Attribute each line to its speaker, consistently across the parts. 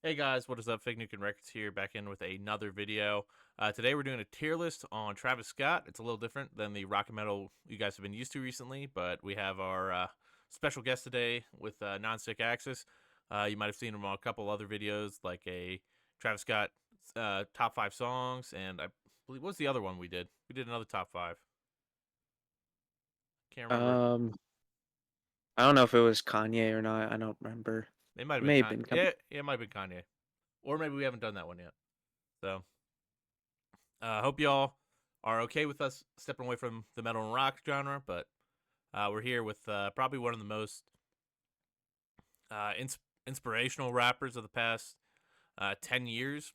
Speaker 1: Hey guys, what is up? Fake Nuke Records here, back in with another video. Today we're doing a tier list on Travis Scott. It's a little different than the rock and metal you guys have been used to recently, but we have our special guest today with Non-Stick Axis. You might have seen him on a couple other videos, like a Travis Scott top 5 songs, and I believe, what's the other one we did? We did another top 5. Can't remember.
Speaker 2: Um, I don't know if it was Kanye or not. I don't remember.
Speaker 1: It might have
Speaker 2: It
Speaker 1: been
Speaker 2: may have
Speaker 1: Kanye.
Speaker 2: been.
Speaker 1: Yeah, it might have been Kanye. Or maybe we haven't done that one yet. So, hope y'all are okay with us stepping away from the metal and rock genre, but we're here with probably one of the most inspirational rappers of the past 10 years.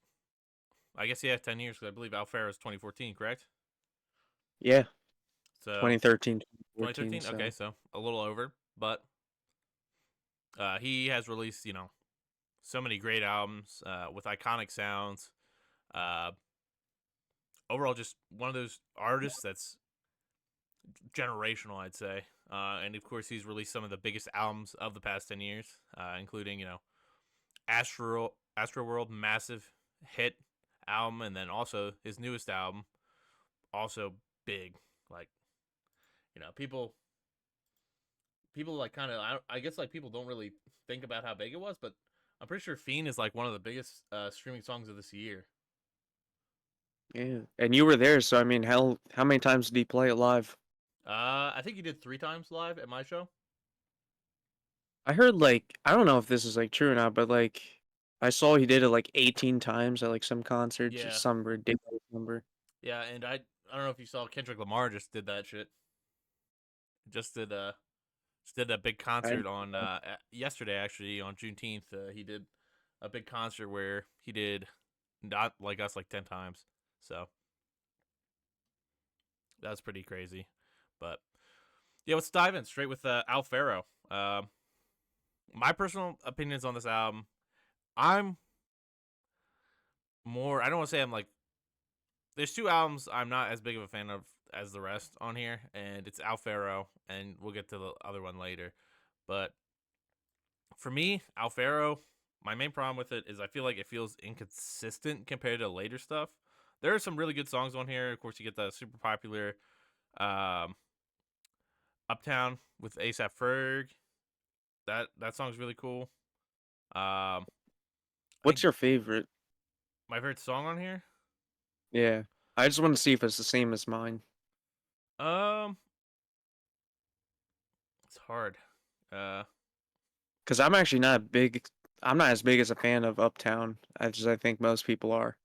Speaker 1: I guess, yeah, 10 years, because I believe Owl Pharaoh is 2014, correct?
Speaker 2: Yeah,
Speaker 1: So,
Speaker 2: 2013, 2014.
Speaker 1: 2013? Okay,
Speaker 2: So
Speaker 1: so a little over. But he has released, so many great albums with iconic sounds. Uh, Overall, just one of those artists that's generational, I'd say. And of course, he's released some of the biggest albums of the past 10 years, including, Astroworld, massive hit album, and then also his newest album, also big. Like, people like kind of, I guess, like, people don't really think about how big it was, but I'm pretty sure Fiend is like one of the biggest streaming songs of this year.
Speaker 2: yeah, and you were there. So I mean, hell, how many times did he play it live?
Speaker 1: I think he did 3 times live at my show.
Speaker 2: I heard like I don't know if this is like true or not, but like I saw he did it like 18 times at like some concert, just
Speaker 1: Yeah,
Speaker 2: some ridiculous number.
Speaker 1: yeah, and I don't know if you saw Kendrick Lamar just did that shit. Just did a big
Speaker 2: I
Speaker 1: concert on yesterday, actually, on Juneteenth. He did a big concert where he did not like us like 10 times. So that's pretty crazy. But yeah, let's dive in straight with Owl Pharaoh. My personal opinions on this album. I'm more. I don't want to say I'm like. There's two albums I'm not as big of a fan of as the rest on here, and it's Owl Pharaoh, and we'll get to the other one later. But for me, Owl Pharaoh, my main problem with it is I feel like it feels inconsistent compared to later stuff. There are some really good songs on here. Of course, you get the super popular um, Uptown with ASAP Ferg. That song's really cool. Um, I think
Speaker 2: What's your favorite?
Speaker 1: my favorite song on here.
Speaker 2: Yeah, I just want to see if it's the same as mine.
Speaker 1: Um, it's hard. Uh,
Speaker 2: Cause I'm actually not big. I'm not as big as a fan of Uptown as I think most people are.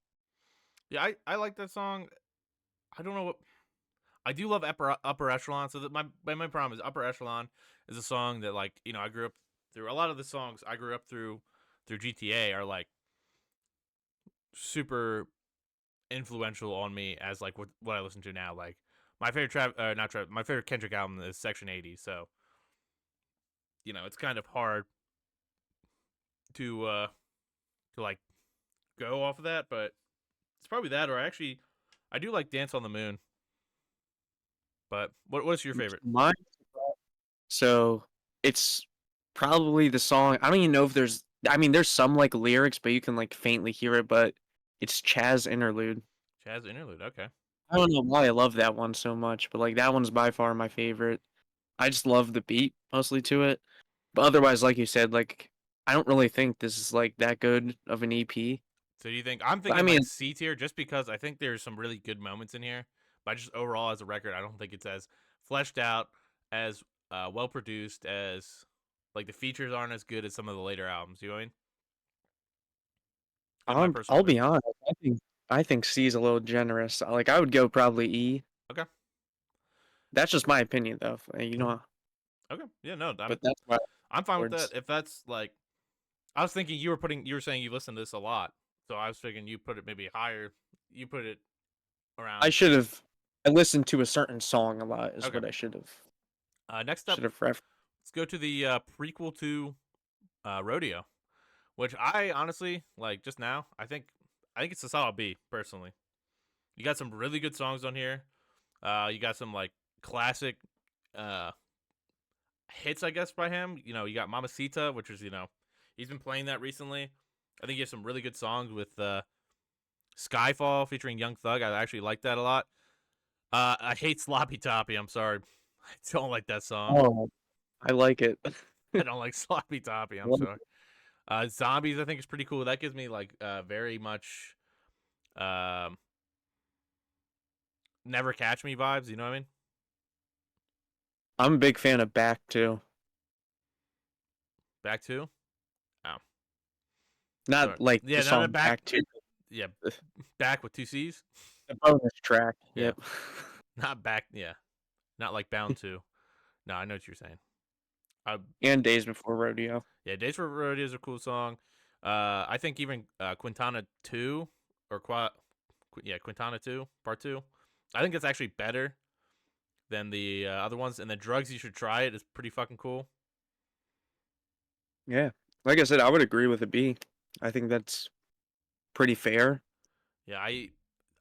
Speaker 1: yeah, I like that song. I don't know what I do love upper echelon. So that my problem is upper echelon is a song that, like, I grew up through. A lot of the songs I grew up through GTA are like super influential on me as like what I listen to now. Like my favorite not Trav, my favorite Kendrick album is Section 80. So it's kind of hard to like go off of that, but it's probably that, or actually I do like Dance on the Moon. But what's your favorite?
Speaker 2: Mine. So it's probably the song. I don't even know if there's. I mean, there's some like lyrics, but you can like faintly hear it. But it's Chaz Interlude.
Speaker 1: Jazz Interlude. Okay.
Speaker 2: I don't know why I love that one so much, but like that one's by far my favorite. I just love the beat mostly to it. But otherwise, like you said, like I don't really think this is like that good of an EP.
Speaker 1: So do you think I'm
Speaker 2: But I
Speaker 1: thinking like
Speaker 2: mean,
Speaker 1: C tier just because I think there's some really good moments in here, but just overall as a record, I don't think it's as fleshed out, as well produced, as like the features aren't as good as some of the later albums. You know what I mean? In my personal
Speaker 2: I'll be
Speaker 1: opinion.
Speaker 2: honest. I think C is a little generous. Like I would go probably E.
Speaker 1: Okay.
Speaker 2: That's just my opinion, though. You know,
Speaker 1: Okay. Yeah. No. I'm
Speaker 2: but that's my
Speaker 1: I'm fine with that.
Speaker 2: words.
Speaker 1: If that's like, I was thinking you were saying you listen to this a lot, so I was thinking you put it maybe higher. You put it
Speaker 2: I
Speaker 1: around.
Speaker 2: should have. I listened to a certain song a lot. Is
Speaker 1: Okay.
Speaker 2: what I should have.
Speaker 1: Next up,
Speaker 2: Should have ref.
Speaker 1: let's go to the prequel to Rodeo, which I honestly like. Just now, I think it's a solid B personally. You got some really good songs on here. You got some like classic uh hits, I guess, by him. You got Mamacita, which is he's been playing that recently. I think he has some really good songs with Skyfall featuring Young Thug. I actually like that a lot. I hate Sloppy Toppy. I'm sorry. I don't like that song.
Speaker 2: Oh, I like it.
Speaker 1: I don't like Sloppy Toppy. I'm sorry. Zombies, I think, is pretty cool. That gives me like very much um, Never Catch Me vibes. You know what I mean?
Speaker 2: I'm a big fan of Back too.
Speaker 1: Back to oh sorry.
Speaker 2: Not like the
Speaker 1: Yeah, not
Speaker 2: song
Speaker 1: back.
Speaker 2: Back to
Speaker 1: Yeah,
Speaker 2: the
Speaker 1: back with two C's.
Speaker 2: bonus track.
Speaker 1: Yeah,
Speaker 2: Yep.
Speaker 1: not back. Yeah, not like bound to. No, I know what you're saying. I
Speaker 2: And Days Before Rodeo.
Speaker 1: Yeah, Days for Rodeo is a cool song. I think even Quintana 2 or Quintana 2 Part 2. I think it's actually better than the other ones. And then Drugs You Should Try It is pretty fucking cool.
Speaker 2: Yeah. Like I said, I would agree with a B. I think that's pretty fair.
Speaker 1: Yeah, I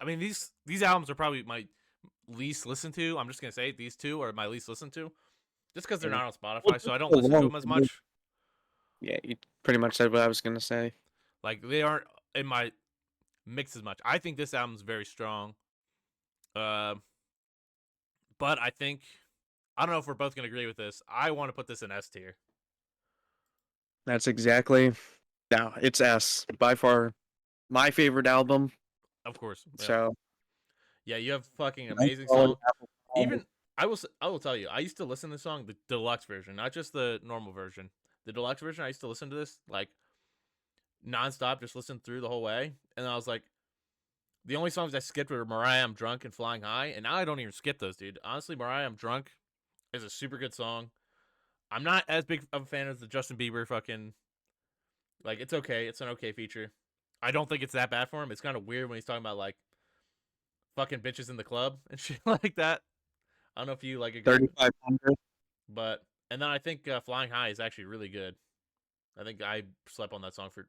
Speaker 1: mean these albums are probably my least listened to. I'm just gonna say these two are my least listened to, just because they're
Speaker 2: Yeah.
Speaker 1: not on
Speaker 2: Well,
Speaker 1: Spotify,
Speaker 2: it
Speaker 1: so
Speaker 2: took
Speaker 1: I don't
Speaker 2: so
Speaker 1: listen to
Speaker 2: long
Speaker 1: them as
Speaker 2: to make.
Speaker 1: much.
Speaker 2: Yeah, you pretty much said what I was gonna say.
Speaker 1: Like they aren't in my mix as much. I think this album's very strong. Uh, but I don't know if we're both gonna agree with this. I want to put this in S tier.
Speaker 2: That's exactly. No, it's S. By far my favorite album.
Speaker 1: Of course. Yeah.
Speaker 2: So
Speaker 1: Yeah, you have fucking
Speaker 2: nice
Speaker 1: amazing
Speaker 2: solid
Speaker 1: song.
Speaker 2: Apple Pie.
Speaker 1: Even I will tell you, I used to listen to the song, the deluxe version, not just the normal version. The deluxe version, I used to listen to this like nonstop, just listen through the whole way. And I was like, the only songs I skipped were Mariah, I'm Drunk, and Flying High. And now I don't even skip those, dude. Honestly, Mariah, I'm Drunk is a super good song. I'm not as big of a fan as the Justin Bieber fucking, like, it's okay. It's an okay feature. I don't think it's that bad for him. It's kind of weird when he's talking about like fucking bitches in the club and shit like that. I don't know if you like agree,
Speaker 2: 3500.
Speaker 1: but and then I think Flying High is actually really good. I think I slept on that song for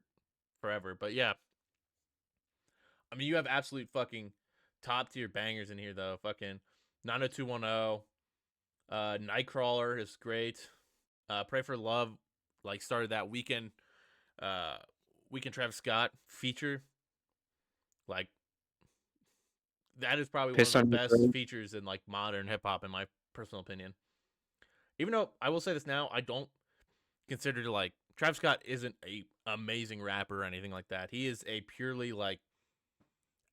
Speaker 1: forever, but yeah, I mean you have absolute fucking top tier bangers in here though. Fucking 90210, Nightcrawler is great. Pray for Love, like started that uh, weekend Travis Scott feature. Like that is probably one of
Speaker 2: Piss
Speaker 1: the
Speaker 2: on Your
Speaker 1: best
Speaker 2: Grave.
Speaker 1: features in like modern hip hop, in my personal opinion. Even though I will say this now, I don't consider like Travis Scott isn't a amazing rapper or anything like that. He is a purely like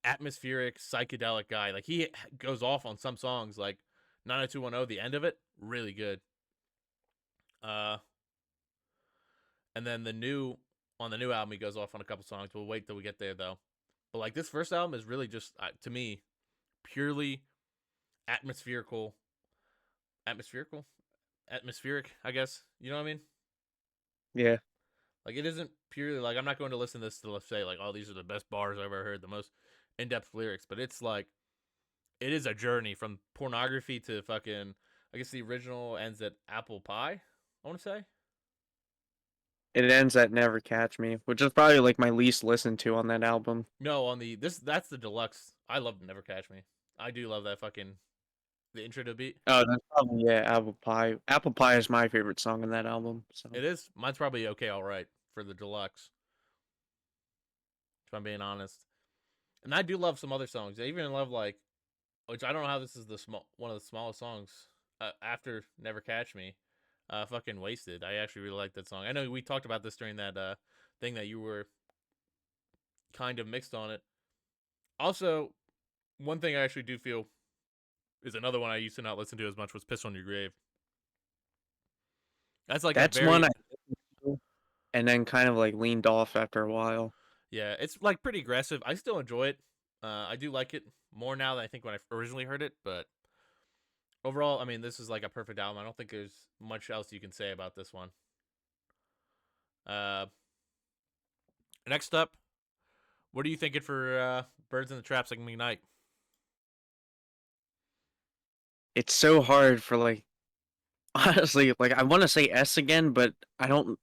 Speaker 1: atmospheric psychedelic guy. Like he goes off on some songs like 90210, the end of it, really good. Uh and then the new album he goes off on a couple songs. We'll wait till we get there though. But like this first album is really just to me purely atmospherical atmospherical atmospheric, I guess. You know what I mean?
Speaker 2: Yeah.
Speaker 1: Like it isn't purely like I'm not going to listen to this to say like, oh, these are the best bars I've ever heard, the most in-depth lyrics, but it's like it is a journey from pornography to fucking. I guess the original ends at apple pie. I want to say
Speaker 2: It ends at Never Catch Me, which is probably like my least listened to on that album.
Speaker 1: no on the this that's the deluxe. I love Never Catch Me. I do love that fucking the intro to beat.
Speaker 2: Oh, that's probably yeah, Apple Pie. Apple Pie is my favorite song in that album. So
Speaker 1: It is. Mine's probably okay, all right for the deluxe. If I'm being honest, and I do love some other songs. I even love like, which I don't know how this is the one of the smallest songs after Never Catch Me. Fucking Wasted. I actually really like that song. I know we talked about this during that thing that you were kind of mixed on it. Also, one thing I actually do feel is another one I used to not listen to as much was Piss on Your Grave. That's like a
Speaker 2: that's one
Speaker 1: very
Speaker 2: I listened to and then kind of like leaned off after a while.
Speaker 1: yeah, it's like pretty aggressive. I still enjoy it. I do like it more now than I think when I originally heard it, but overall, I mean, this is like a perfect album. I don't think there's much else you can say about this one. Uh, next up, what are you thinking for Birds in the Trap Sing McKnight?
Speaker 2: It's so hard for like honestly, like I want to say S again, but I don't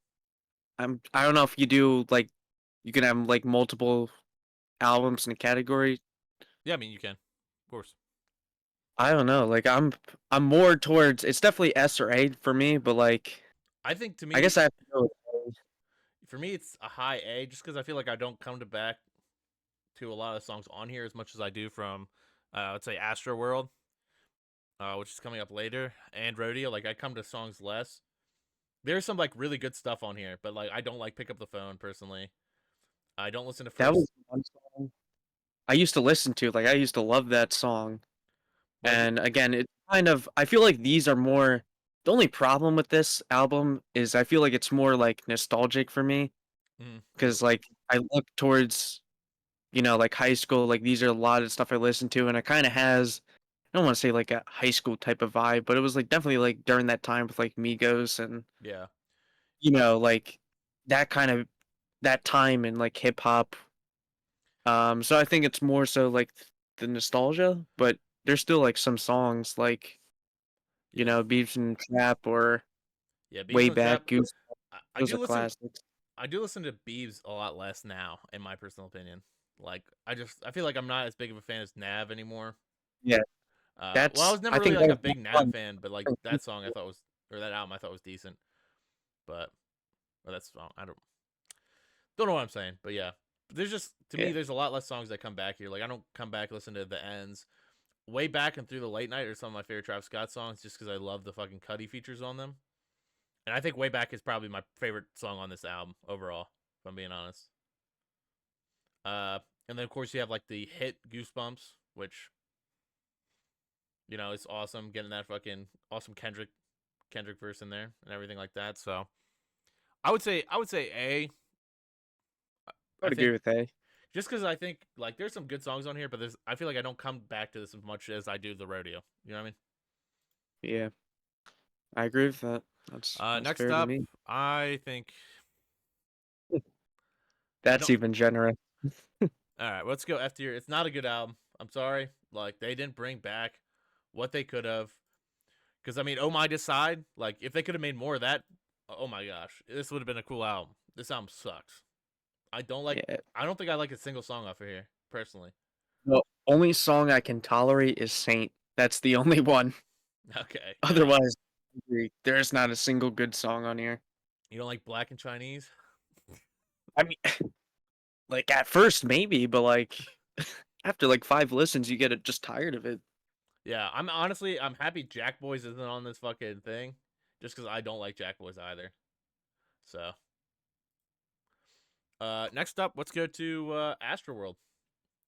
Speaker 2: know if you do like you can have like multiple albums in a category.
Speaker 1: Yeah, I mean, you can, of course.
Speaker 2: I don't know. Like I'm more towards it's definitely S or A for me, but like
Speaker 1: I think to
Speaker 2: I
Speaker 1: me,
Speaker 2: guess I have to go with A.
Speaker 1: for me, it's a high A, just because I feel like I don't come to back to a lot of songs on here as much as I do from, let's say, Astroworld, which is coming up later, and Rodeo. Like I come to songs less. There's some like really good stuff on here, but like I don't like Pick Up the Phone personally. I don't listen to
Speaker 2: That
Speaker 1: first.
Speaker 2: was one song I used to listen to. Like I used to love that song.
Speaker 1: Like,
Speaker 2: And again, it kind of I feel like these are more the only problem with this album is I feel like it's more like nostalgic for me
Speaker 1: true.
Speaker 2: because like I look towards like high school, like these are a lot of stuff I listened to and it kind of has I don't want to say like a high school type of vibe, but it was like definitely like during that time with like Migos and
Speaker 1: Yeah.
Speaker 2: like that kind of that time in like hip hop. So I think it's more so like the nostalgia, but there's still like some songs like
Speaker 1: Yeah.
Speaker 2: Beats and Trap or
Speaker 1: Yeah. Beebs
Speaker 2: Way
Speaker 1: and Trap.
Speaker 2: Back Goose.
Speaker 1: I
Speaker 2: Those
Speaker 1: do
Speaker 2: are
Speaker 1: listen.
Speaker 2: classics.
Speaker 1: I do listen to Beebs a lot less now, in my personal opinion. Like, I feel like I'm not as big of a fan as Nav anymore.
Speaker 2: Yeah,
Speaker 1: Well, I
Speaker 2: that's
Speaker 1: was
Speaker 2: I
Speaker 1: never really
Speaker 2: think
Speaker 1: like
Speaker 2: that
Speaker 1: a big
Speaker 2: was
Speaker 1: Nav
Speaker 2: one.
Speaker 1: fan, but like that song I thought was, or that album I thought was decent. But, or that song, I don't know what I'm saying, but yeah. But there's just to me,
Speaker 2: Yeah,
Speaker 1: there's a lot less songs that come back here. Like I don't come back listen to the ends. Way Back and Through the Late Night are some of my favorite Travis Scott songs, just because I love the fucking Cuddy features on them. And I think Way Back is probably my favorite song on this album overall, if I'm being honest. Uh, and then of course you have like the hit Goosebumps, which is awesome. Getting that fucking awesome Kendrick verse in there and everything like that. So I would say A.
Speaker 2: I
Speaker 1: I
Speaker 2: would agree
Speaker 1: think
Speaker 2: with that.
Speaker 1: just because I think like there's some good songs on here, but I feel like I don't come back to this as much as I do the Rodeo. You know what I mean?
Speaker 2: Yeah, I agree with that. That's
Speaker 1: Next
Speaker 2: fair to
Speaker 1: up,
Speaker 2: me.
Speaker 1: I think I
Speaker 2: That's
Speaker 1: don't.
Speaker 2: even generous.
Speaker 1: All right, let's go F tier. It's not a good album. I'm sorry. Like they didn't bring back what they could have. Because I mean, Oh My Decide. Like if they could have made more of that, oh my gosh, this would have been a cool album. This album sucks. I don't like.
Speaker 2: Yeah.
Speaker 1: I don't think I like a single song off of here personally.
Speaker 2: The only song I can tolerate is Saint. That's the only one.
Speaker 1: Okay, yeah.
Speaker 2: Otherwise, I agree. There's not a single good song on here.
Speaker 1: You don't like Black and Chinese?
Speaker 2: I mean, like at first maybe, but like after like 5 listens, you get just tired of it.
Speaker 1: Yeah, I'm happy Jack Boys isn't on this fucking thing, just because I don't like Jack Boys either. So, next up, let's go to Astroworld.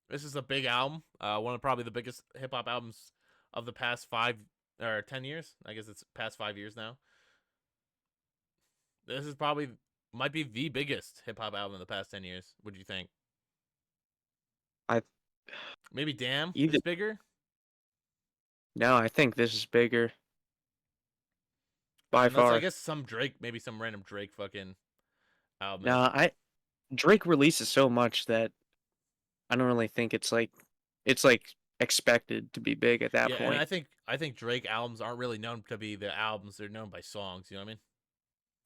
Speaker 1: This is a big album. One of probably the biggest hip hop albums of the past 5 or 10 years. I guess it's past 5 years now. This is probably might be the biggest hip hop album in the past 10 years. What do you think?
Speaker 2: I
Speaker 1: Maybe Damn
Speaker 2: either
Speaker 1: is bigger.
Speaker 2: no, I think this is bigger by
Speaker 1: Unless I
Speaker 2: far.
Speaker 1: guess some Drake, maybe some random Drake fucking album
Speaker 2: No,
Speaker 1: is.
Speaker 2: I Drake releases so much that I don't really think it's like expected to be big at that
Speaker 1: Yeah, and
Speaker 2: point.
Speaker 1: I think Drake albums aren't really known to be the albums; they're known by songs. You know what I mean?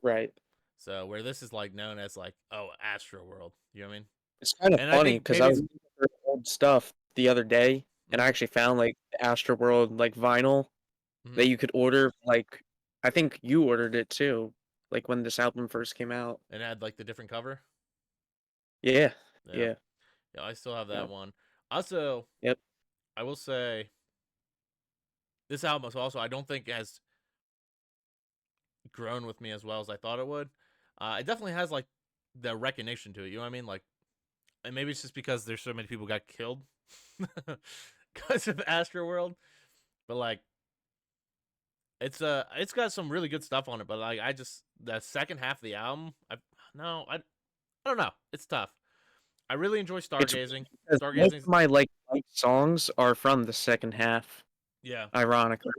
Speaker 2: Right.
Speaker 1: So where this is like known as like Astro World. You know what I mean?
Speaker 2: It's kind of
Speaker 1: And I
Speaker 2: funny
Speaker 1: think
Speaker 2: because I
Speaker 1: maybe
Speaker 2: was
Speaker 1: it's
Speaker 2: looking for old stuff the other day, and I
Speaker 1: mm,
Speaker 2: actually found like the Astroworld like vinyl
Speaker 1: mm,
Speaker 2: that you could order. Like I think you ordered it too, like when this album first came out.
Speaker 1: and had like the different cover.
Speaker 2: Yeah,
Speaker 1: Yeah,
Speaker 2: yeah,
Speaker 1: yeah, I still have
Speaker 2: yeah,
Speaker 1: that one. Also,
Speaker 2: yep.
Speaker 1: I will say this album is also I don't think has grown with me as well as I thought it would. It definitely has like the recognition to it. You know what I mean? Like, and maybe it's just because there's so many people got killed because of Astroworld. But like, it's got some really good stuff on it. But like, I just the second half of the album, no, I don't know. It's tough. I really enjoy
Speaker 2: It's
Speaker 1: Stargazing.
Speaker 2: weird because most
Speaker 1: Stargazing,
Speaker 2: of my like liked songs are from the second half.
Speaker 1: yeah,
Speaker 2: Ironically,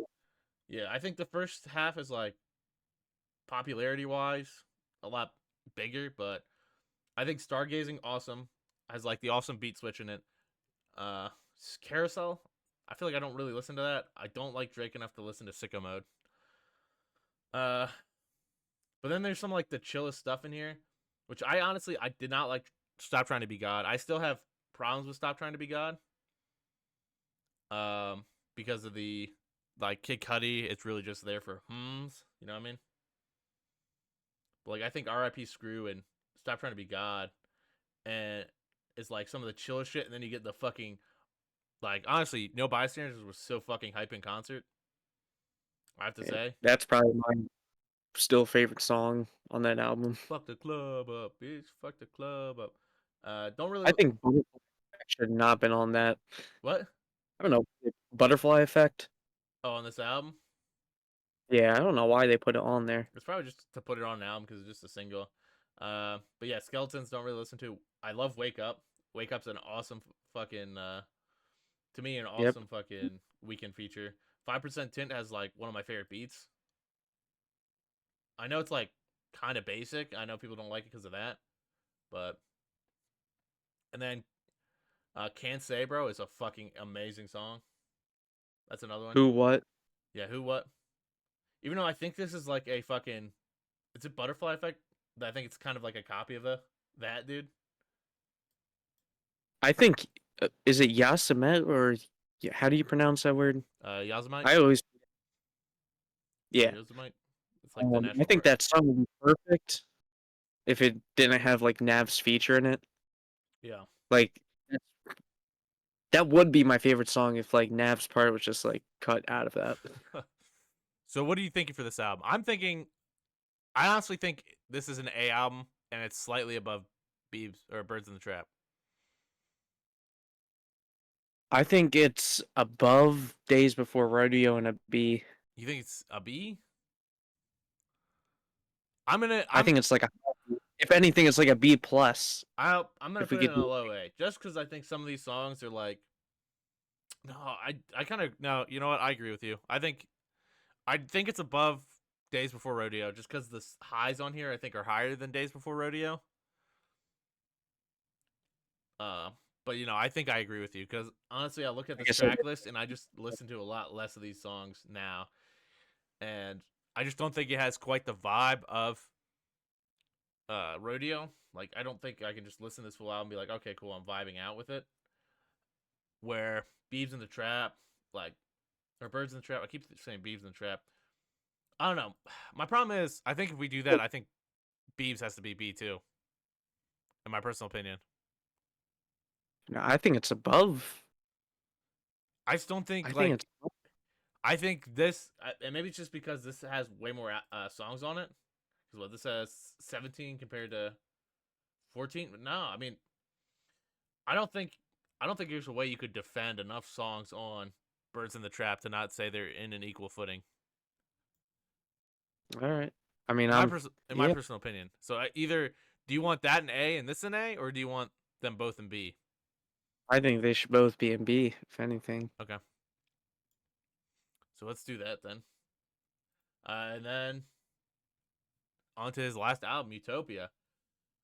Speaker 1: yeah. I think the first half is like popularity wise a lot bigger, but I think Stargazing awesome has like the awesome beat switch in it. Uh, Carousel. I feel like I don't really listen to that. I don't like Drake enough to listen to Sicko Mode. Uh, but then there's some like the chillest stuff in here, which I did not like. Stop Trying to Be God. I still have problems with Stop Trying to Be God. Because of the like Kid Cudi, it's really just there for hums. You know what I mean? But like I think R.I.P. Screw and Stop Trying to Be God, and it's like some of the chillest shit, and then you get the fucking like honestly, No Bystanders was so fucking hype in concert. I have to
Speaker 2: And
Speaker 1: say,
Speaker 2: that's probably my still favorite song on that album.
Speaker 1: fuck the club up, bitch. Fuck the club up. Don't
Speaker 2: I
Speaker 1: really
Speaker 2: think Butterfly Effect should not have been on that.
Speaker 1: what?
Speaker 2: I don't know. Butterfly Effect?
Speaker 1: Oh, on this album,
Speaker 2: Yeah, I don't know why they put it on there.
Speaker 1: it's probably just to put it on an album because it's just a single. But yeah, Skeletons don't really listen to. I love Wake Up. Wake Up's an awesome fucking to me an
Speaker 2: Yep.
Speaker 1: awesome fucking weekend feature. 5% Tint has like one of my favorite beats. I know it's like kind of basic. I know people don't like it because of that, but and then Can't Say Bro is a fucking amazing song. That's another one.
Speaker 2: Who, what?
Speaker 1: Yeah, Who What? Even though I think this is like a fucking it's a Butterfly Effect. I think it's kind of like a copy of that dude.
Speaker 2: I think, is it Yasemet or how do you pronounce that word?
Speaker 1: Yazamite
Speaker 2: I always,
Speaker 1: or
Speaker 2: yeah.
Speaker 1: Yosemite. It's like the
Speaker 2: I
Speaker 1: national
Speaker 2: think
Speaker 1: park.
Speaker 2: that song would be perfect if it didn't have like Nav's feature in it.
Speaker 1: Yeah.
Speaker 2: Like that would be my favorite song if like Nav's part was just like cut out of that.
Speaker 1: So what are you thinking for this album? I'm thinking I honestly think this is an A album and it's slightly above Beebs or Birds in the Trap.
Speaker 2: I think it's above Days Before Rodeo and a B.
Speaker 1: You think it's a B? I'm gonna
Speaker 2: I
Speaker 1: I'm
Speaker 2: think it's like a, if anything, it's like a B plus.
Speaker 1: I'm gonna
Speaker 2: If we
Speaker 1: put it
Speaker 2: could
Speaker 1: in a
Speaker 2: do,
Speaker 1: low A just because I think some of these songs are like no I kind of no you know what I agree with you. I think it's above Days Before Rodeo just because the highs on here I think are higher than Days Before Rodeo. Uh, but I think I agree with you because honestly, I look at
Speaker 2: like
Speaker 1: this
Speaker 2: I said,
Speaker 1: track list and I just listen to a lot less of these songs now, and I just don't think it has quite the vibe of Rodeo. Like, I don't think I can just listen to this full album and be like, okay, cool, I'm vibing out with it. Where Beeves in the Trap, like, or Birds in the Trap, I keep saying Beeves in the Trap. I don't know. My problem is, I think if we do that, I think Beeves has to be B too, in my personal opinion.
Speaker 2: no, I think it's above.
Speaker 1: I just don't think
Speaker 2: I think
Speaker 1: like
Speaker 2: it's
Speaker 1: I think this, and maybe it's just because this has way more songs on it. Because what this has 17 compared to 14. No, I mean, I don't think, I don't think there's a way you could defend enough songs on Birds in the Trap to not say they're in an equal footing.
Speaker 2: all right. I mean,
Speaker 1: In my
Speaker 2: yeah.
Speaker 1: personal opinion. So either do you want that in A and this in A, or do you want them both in B?
Speaker 2: I think they should both be in B, if anything.
Speaker 1: Okay, so let's do that then. And then on to his last album, Utopia.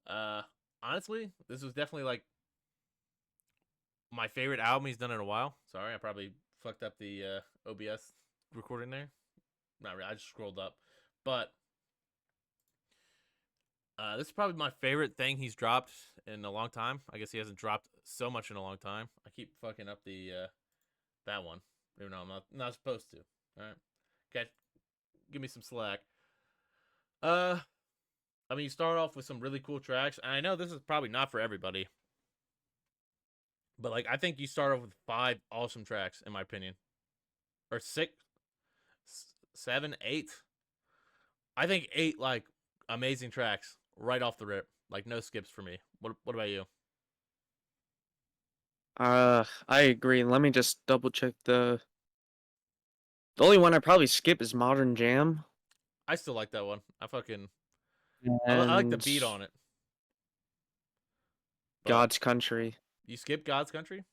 Speaker 1: Uh, Honestly, this was definitely like my favorite album he's done in a while. Sorry, I probably fucked up the OBS recording there. Not really. I just scrolled up, but this is probably my favorite thing he's dropped in a long time. I guess he hasn't dropped so much in a long time. I keep fucking up the that one, even though I'm not supposed to. All right, okay, give me some slack. Uh, I mean, you start off with some really cool tracks, and I know this is probably not for everybody, but like I think you start off with 5 awesome tracks, in my opinion, or 6, 7, 8. I think 8 like amazing tracks right off the rip, like no skips for me. What about you?
Speaker 2: I agree. Let me just double check the only one I probably skip is Modern Jam
Speaker 1: I still like that one. I like the
Speaker 2: and
Speaker 1: beat on it, but
Speaker 2: God's Country.
Speaker 1: you skip God's Country.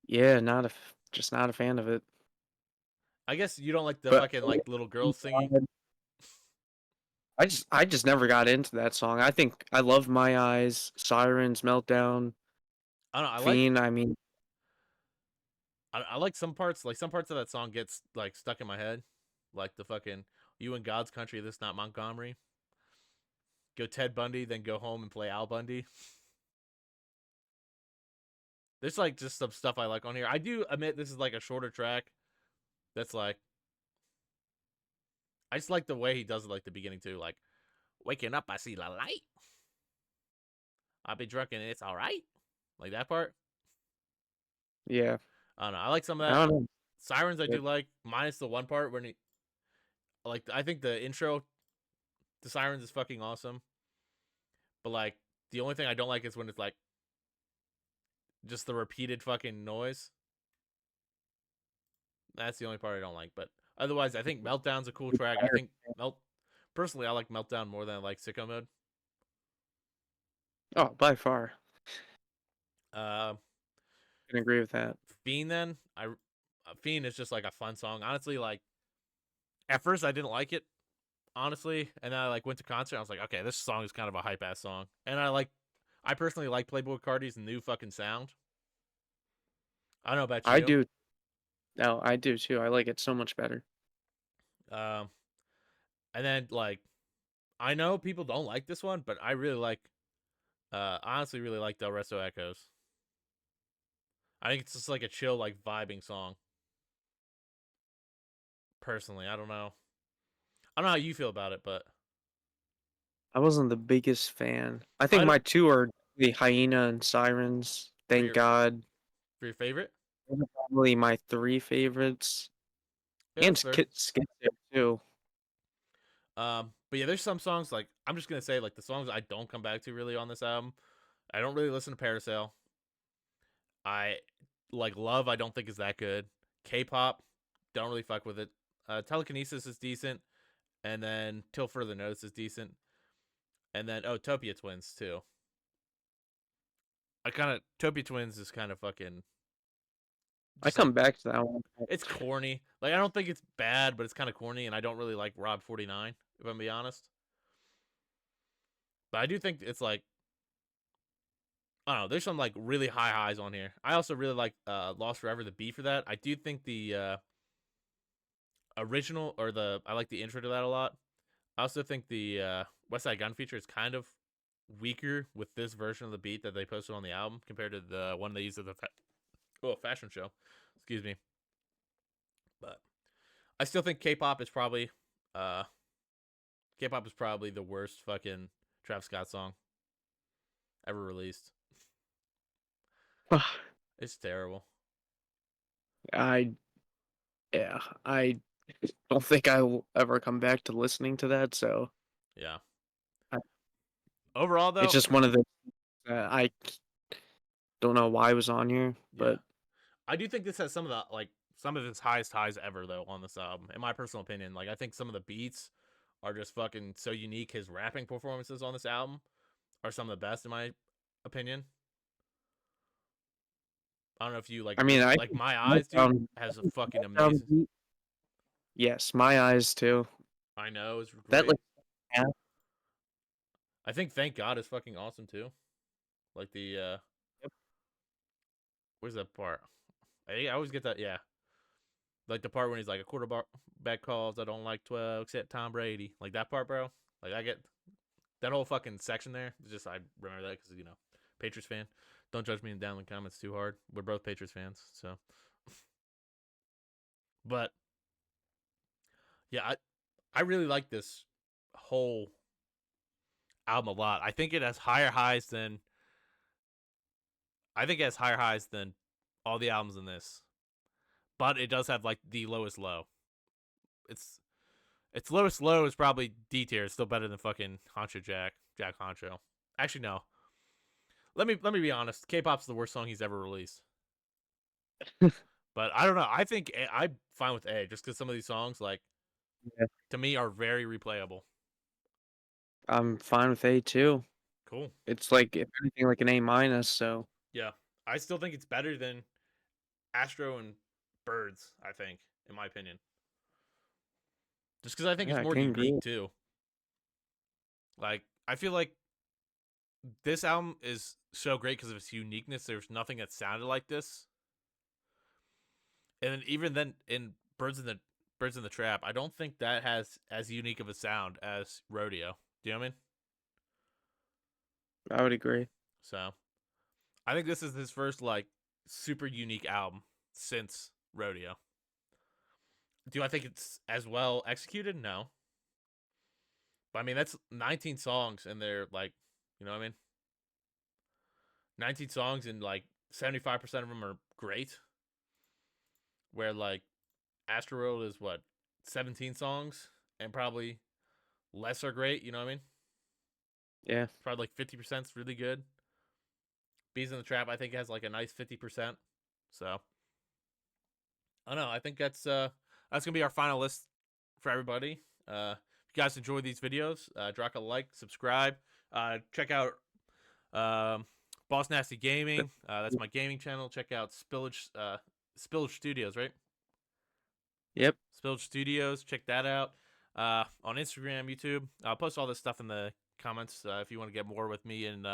Speaker 2: Yeah, just not a fan of it.
Speaker 1: I guess you don't like the
Speaker 2: But
Speaker 1: fucking like little girls singing.
Speaker 2: I just never got into that song. I think I love My Eyes, Sirens, Meltdown,
Speaker 1: I don't know.
Speaker 2: Fiend. I mean,
Speaker 1: I like some parts. Like some parts of that song gets like stuck in my head, like the fucking "You in God's Country, this not Montgomery." Go Ted Bundy, then go home and play Al Bundy. There's like just some stuff I like on here. I do admit this is like a shorter track. That's like I just like the way he does it, like the beginning too. Like waking up, I see the light. I'll be drunk and it's all right. Like that part.
Speaker 2: Yeah.
Speaker 1: I don't know. I like some of
Speaker 2: I
Speaker 1: that.
Speaker 2: don't know.
Speaker 1: Sirens I
Speaker 2: But
Speaker 1: do like, minus the one part when he like I think the intro to Sirens is fucking awesome. But like the only thing I don't like is when it's like just the repeated fucking noise. That's the only part I don't like. But otherwise, I think Meltdown's a cool track. I think Melt personally I like Meltdown more than I like Sicko Mode.
Speaker 2: Oh, by far.
Speaker 1: Uh,
Speaker 2: I can agree with that.
Speaker 1: Fiend then Fiend is just like a fun song. Honestly, like at first I didn't like it, honestly, and then I like went to concert. I was like, okay, this song is kind of a hype ass song, and I personally like Playboy Cardi's new fucking sound. I don't know about
Speaker 2: I
Speaker 1: you.
Speaker 2: do. No, I do too. I like it so much better.
Speaker 1: Um, and then like I know people don't like this one, but I really like, honestly, really like Del Resto Echoes. I think it's just like a chill, like vibing song. Personally, I don't know. I don't know how you feel about it, but
Speaker 2: I wasn't the biggest fan. I think
Speaker 1: I
Speaker 2: my two are the Hyena and Sirens.
Speaker 1: for
Speaker 2: Thank
Speaker 1: your
Speaker 2: God.
Speaker 1: for your favorite.
Speaker 2: Those are probably my three favorites.
Speaker 1: Yeah,
Speaker 2: And
Speaker 1: that's fair.
Speaker 2: Skid there too.
Speaker 1: But yeah, there's some songs like I'm just gonna say like the songs I don't come back to really on this album. I don't really listen to Parasail. I like Love. I don't think is that good. K-pop, don't really fuck with it. Telekinesis is decent, and then Till Further Notice is decent, and then Utopia Twins too. Topia Twins is kind of fucking
Speaker 2: I
Speaker 1: just like
Speaker 2: come back to that one.
Speaker 1: it's corny. Like I don't think it's bad, but it's kind of corny, and I don't really like Rob 49 if I'm be honest. But I do think it's like I don't know. There's some like really high highs on here. I also really like Lost Forever, the beat for that. I do think the original or the I like the intro to that a lot. I also think the West Side Gun feature is kind of weaker with this version of the beat that they posted on the album compared to the one they used at the fashion show. Excuse me. But I still think uh K-pop is probably the worst fucking Travis Scott song ever released. It's terrible.
Speaker 2: I yeah, I don't think I will ever come back to listening to that. So
Speaker 1: Yeah.
Speaker 2: I,
Speaker 1: Overall
Speaker 2: it's
Speaker 1: though,
Speaker 2: just one of the I don't know why it was on here,
Speaker 1: yeah.
Speaker 2: but
Speaker 1: I do think this has some of its highest highs ever though on this album. In my personal opinion, like I think some of the beats are just fucking so unique. His rapping performances on this album are some of the best in my opinion. I don't know if you like
Speaker 2: I mean,
Speaker 1: really
Speaker 2: I
Speaker 1: like My
Speaker 2: think
Speaker 1: Eyes, dude, has a fucking amazing.
Speaker 2: yes, My Eyes too.
Speaker 1: I know it's
Speaker 2: That
Speaker 1: great.
Speaker 2: like half,
Speaker 1: I think Thank God is fucking awesome too. Like the where's that part? I always get that. Yeah, like the part when he's like a quarterback calls. I don't like 12 except Tom Brady. Like that part, bro. Like I get that whole fucking section there. Just I remember that because Patriots fan. Don't judge me down in the comments too hard. We're both Patriots fans, so. But yeah, I really like this whole album a lot. I think it has higher highs than all the albums in this. But it does have like the lowest low. It's its lowest low is probably D tier. It's still better than fucking Honcho Jack Honcho. Actually, no. Let me be honest. K-pop's the worst song he's ever released. But I don't know. I think I'm fine with A just because some of these songs, like
Speaker 2: yeah,
Speaker 1: to me, are very replayable.
Speaker 2: I'm fine with A too.
Speaker 1: Cool.
Speaker 2: It's like if anything, like an A minus. So
Speaker 1: Yeah, I still think it's better than Astro and Birds. I think, in my opinion, just because I think
Speaker 2: yeah,
Speaker 1: it's
Speaker 2: I
Speaker 1: more
Speaker 2: can
Speaker 1: unique
Speaker 2: agree.
Speaker 1: too. Like I feel like this album is so great because of its uniqueness. There's nothing that sounded like this, and then even then in Birds in the Trap, I don't think that has as unique of a sound as Rodeo. Do you know what I mean?
Speaker 2: I would agree.
Speaker 1: So I think this is his first like super unique album since Rodeo. Do I think it's as well executed? No. But I mean that's 19 songs and they're like, you know what I mean? 19 songs and like 75% of them are great. Where like Astroworld is what, 17 songs and probably less are great. You know what I mean?
Speaker 2: Yeah.
Speaker 1: Probably like 50% is really good. Bees in the Trap, I think, has like a nice 50%. So I don't know. I think that's gonna be our final list for everybody. If you guys enjoy these videos, drop a like, subscribe, check out um, Boss Nasty Gaming. That's my gaming channel. Check out Spillage Studios, right?
Speaker 2: Yep.
Speaker 1: Spillage Studios. Check that out. On Instagram, YouTube. I'll post all this stuff in the comments if you want to get more with me and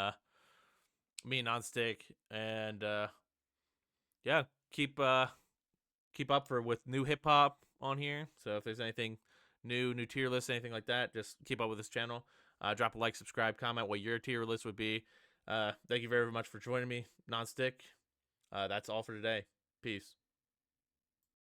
Speaker 1: Nonstick. And yeah, keep keep up for with new hip hop on here. So if there's anything new tier list, anything like that, just keep up with this channel. Drop a like, subscribe, comment what your tier list would be. Thank you very much for joining me, Nonstick. That's all for today. Peace.